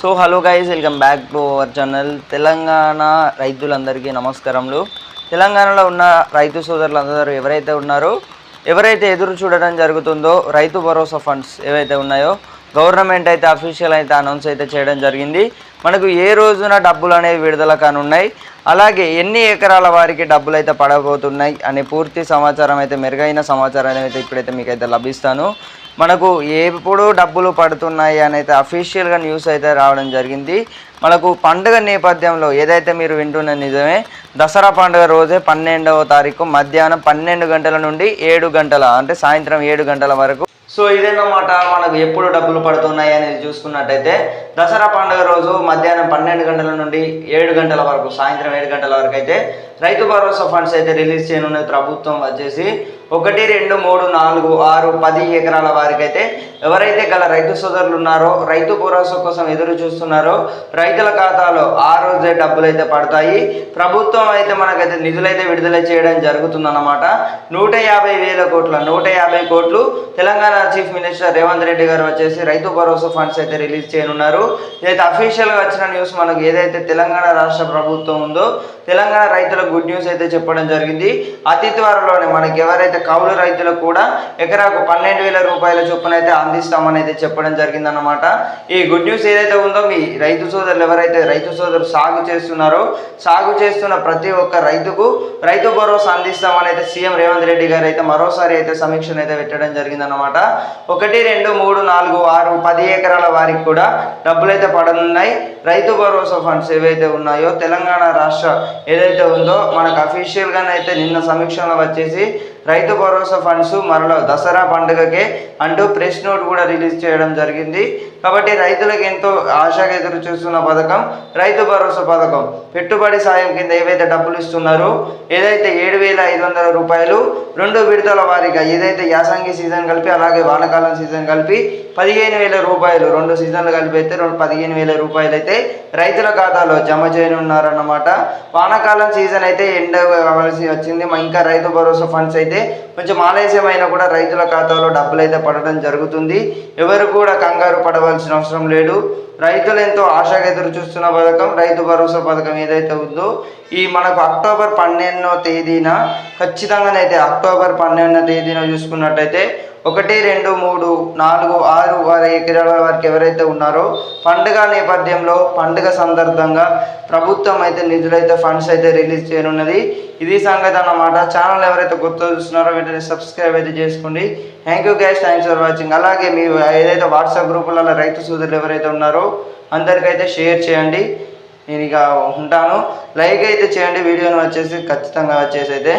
So hello guys, welcome back to our channel. Telangana రైతులందరికీ నమస్కారములు. తెలంగాణలో ఉన్న రైతు సోదరులందరూ ఎవరైతే ఎదురు చూడడం జరుగుతుందో రైతు భరోసా ఫండ్స్ ఏవైతే ఉన్నాయో గవర్నమెంట్ అయితే అఫీషియల్ అయితే అనౌన్స్ అయితే చేయడం జరిగింది. మనకు ఏ రోజున డబ్బులు అనేవి విడుదల కానున్నాయి, అలాగే ఎన్ని ఎకరాల వారికి డబ్బులు అయితే పడబోతున్నాయి అనే పూర్తి సమాచారం అయితే, మెరుగైన సమాచారం అయితే ఇప్పుడైతే మీకైతే లభిస్తాను. మనకు ఎప్పుడు డబ్బులు పడుతున్నాయి అని అయితే అఫీషియల్గా న్యూస్ అయితే రావడం జరిగింది. మనకు పండుగ నేపథ్యంలో ఏదైతే మీరు వింటున్న నిజమే, దసరా పండుగ రోజే 12వ తారీఖు మధ్యాహ్నం 12 గంటల నుండి 7 గంటల అంటే సాయంత్రం 7 గంటల వరకు. సో ఇదేనమాట మనకు ఎప్పుడు డబ్బులు పడుతున్నాయి అనేది చూసుకున్నట్టయితే, దసరా పండుగ రోజు మధ్యాహ్నం 12 గంటల నుండి 7 గంటల వరకు, సాయంత్రం 7 గంటల వరకు అయితే రైతు భరోసా ఫండ్స్ అయితే రిలీజ్ చేయనున్నది ప్రభుత్వం. వచ్చేసి 1, 2, 3, 4, 6, 10 ఎకరాల వారికి అయితే ఎవరైతే గల రైతు సోదరులు ఉన్నారో, రైతు భరోసా కోసం ఎదురు చూస్తున్నారో రైతుల ఖాతాలో ఆ రోజే డబ్బులు అయితే పడతాయి. ప్రభుత్వం అయితే మనకైతే నిధులైతే విడుదల చేయడం జరుగుతుందన్నమాట. 150 కోట్లు తెలంగాణ చీఫ్ మినిస్టర్ రేవంత్ రెడ్డి గారు వచ్చేసి రైతు భరోసా ఫండ్స్ అయితే రిలీజ్ చేయనున్నారు. ఇదైతే అఫీషియల్గా వచ్చిన న్యూస్. మనకు ఏదైతే తెలంగాణ రాష్ట్ర ప్రభుత్వం ఉందో తెలంగాణ రైతులకు గుడ్ న్యూస్ అయితే చెప్పడం జరిగింది. అతి త్వరలోనే మనకి ఎవరైతే కౌలు రైతులకు కూడా ఎకరాకు 12,000 రూపాయల చొప్పున అయితే అందిస్తామని అయితే చెప్పడం జరిగిందన్నమాట. ఈ గుడ్ న్యూస్ ఏదైతే ఉందో, మీ రైతు సోదరులు ఎవరైతే రైతు సోదరులు సాగు చేస్తున్నారో, సాగు చేస్తున్న ప్రతి ఒక్క రైతుకు రైతు భరోసా అందిస్తామని అయితే సీఎం రేవంత్ రెడ్డి గారు అయితే మరోసారి అయితే సమీక్షను అయితే పెట్టడం జరిగిందన్నమాట. 1, 2, 3, 4, 6, 10 ఎకరాల వారికి కూడా డబ్బులు అయితే పడనున్నాయి. రైతు భరోసా ఫండ్స్ ఏవైతే ఉన్నాయో తెలంగాణ రాష్ట్ర ఏదైతే ఉందో మనకు అఫీషియల్గానైతే నిన్న సమీక్షలో వచ్చేసి రైతు భరోసా ఫండ్స్ మరలా దసరా పండుగకే అంటూ ప్రెస్ నోట్ కూడా రిలీజ్ చేయడం జరిగింది. కాబట్టి రైతులకు ఎంతో ఆశగా ఎదురు చూస్తున్న పథకం రైతు భరోసా పథకం. పెట్టుబడి సాయం కింద ఏవైతే డబ్బులు ఇస్తున్నారో, ఏదైతే 7,500 రూపాయలు 2 విడతల వారీగా, ఏదైతే యాసంగి సీజన్ కలిపి అలాగే వానకాలం సీజన్ కలిపి 15,000 రూపాయలు, 2 సీజన్లు కలిపి అయితే 15,000 రూపాయలు అయితే రైతుల ఖాతాలో జమ చేయనున్నారన్నమాట. వానాకాలం సీజన్ అయితే ఎండ కావాల్సి వచ్చింది. ఇంకా రైతు భరోసా ఫండ్స్ అయితే కొంచెం ఆలస్యమైన కూడా రైతుల ఖాతాలో డబ్బులు అయితే పడడం జరుగుతుంది. ఎవరు కూడా కంగారు పడవలసిన అవసరం లేదు. రైతులు ఎంతో ఆశగా ఎదురు చూస్తున్న పథకం రైతు భరోసా పథకం ఏదైతే ఉందో, ఈ మనకు అక్టోబర్ 12వ తేదీన ఖచ్చితంగానైతే అక్టోబర్ 12వ తేదీన చూసుకున్నట్టయితే 1, 2, 3, 4, 6, 10 ఎకరాల వారికి ఎవరైతే ఉన్నారో పండుగ నేపథ్యంలో, పండుగ సందర్భంగా ప్రభుత్వం అయితే నిధులైతే ఫండ్స్ అయితే రిలీజ్ చేయనున్నది. ఇది సంగతి అన్నమాట. ఛానల్ ఎవరైతే కొత్తగా చూస్తున్నారో వెంటనే సబ్స్క్రైబ్ అయితే చేసుకోండి. Thank you guys, thanks for watching. అలాగే మీ ఏదైతే వాట్సాప్ గ్రూపులలో రైతు సోదరులు ఎవరైతే ఉన్నారో అందరికైతే షేర్ చేయండి. నేను ఇక ఉంటాను. లైక్ అయితే చేయండి వీడియోని వచ్చేసి ఖచ్చితంగా వచ్చేసి అయితే.